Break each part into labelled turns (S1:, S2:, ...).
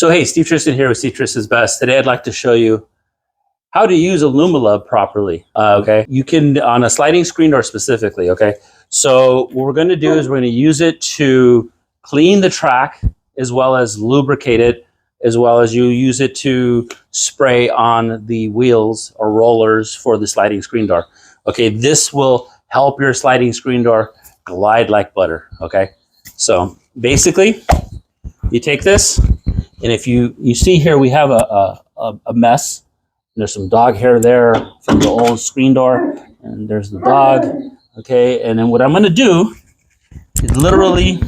S1: So hey, Steve Tristan here with Steve Tristan's Best. Today I'd like to show you how to use Alum-a-Lub properly. Okay, you can, on a sliding screen door specifically, okay? So what we're gonna do is we're gonna use it to clean the track as well as lubricate it, as well as you use it to spray on the wheels or rollers for the sliding screen door. Okay, this will help your sliding screen door glide like butter, okay? So basically, you take this, and if you see here, we have a mess. There's some dog hair there from the old screen door, and there's the dog, okay? And then what I'm gonna do is literally,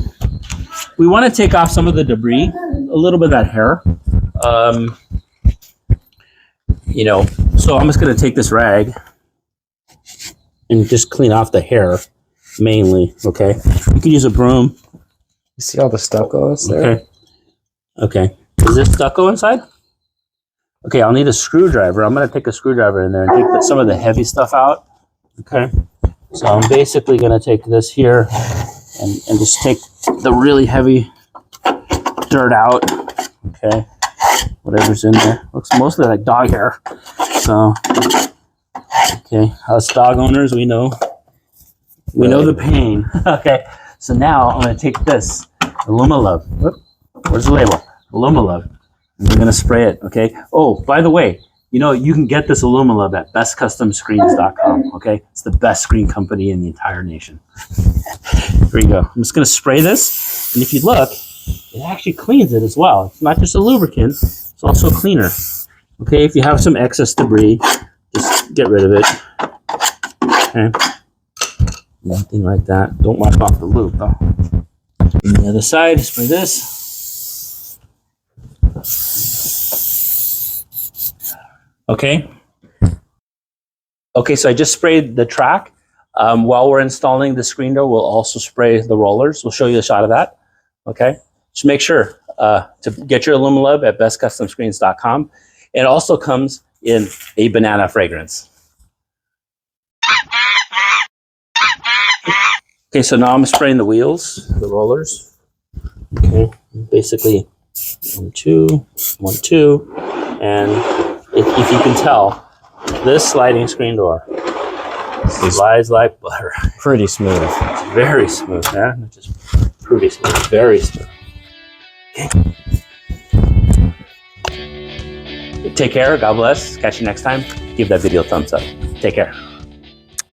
S1: we wanna take off some of the debris, a little bit of that hair. You know, so I'm just gonna take this rag and just clean off the hair, mainly, okay? You can use a broom.
S2: You see all the stucco is there?
S1: Okay. Okay. Is this stucco inside? Okay, I'll need a screwdriver. I'm going to take a screwdriver in there and take some of the heavy stuff out. Okay. So I'm basically going to take this here and just take the really heavy dirt out. Okay. Whatever's in there. Looks mostly like dog hair. So, okay. Us dog owners, we know the pain. Okay. So now I'm going to take this Alum-a-Lub. Where's the label? Alum-a-Lub. And we're going to spray it, okay? Oh, by the way, you know, you can get this Alum-a-Lub at bestcustomscreens.com, okay? It's the best screen company in the entire nation. Here we go. I'm just going to spray this, and if you look, it actually cleans it as well. It's not just a lubricant, it's also a cleaner. Okay, if you have some excess debris, just get rid of it. Okay? Nothing like that. Don't wash off the lube, though. On the other side, spray this. Okay. Okay, so I just sprayed the track. While we're installing the screen door, we'll also spray the rollers. We'll show you a shot of that. Okay. Just make sure to get your Alum-a-Lub at bestcustomscreens.com. It also comes in a banana fragrance. Okay, so now I'm spraying the wheels, the rollers. Okay, basically 1, 2, 1, 2, and if you can tell, this sliding screen door slides like butter.
S2: Pretty smooth.
S1: It's very smooth, yeah? Not just pretty smooth, very smooth. Okay. Take care, God bless. Catch you next time. Give that video a thumbs up. Take care.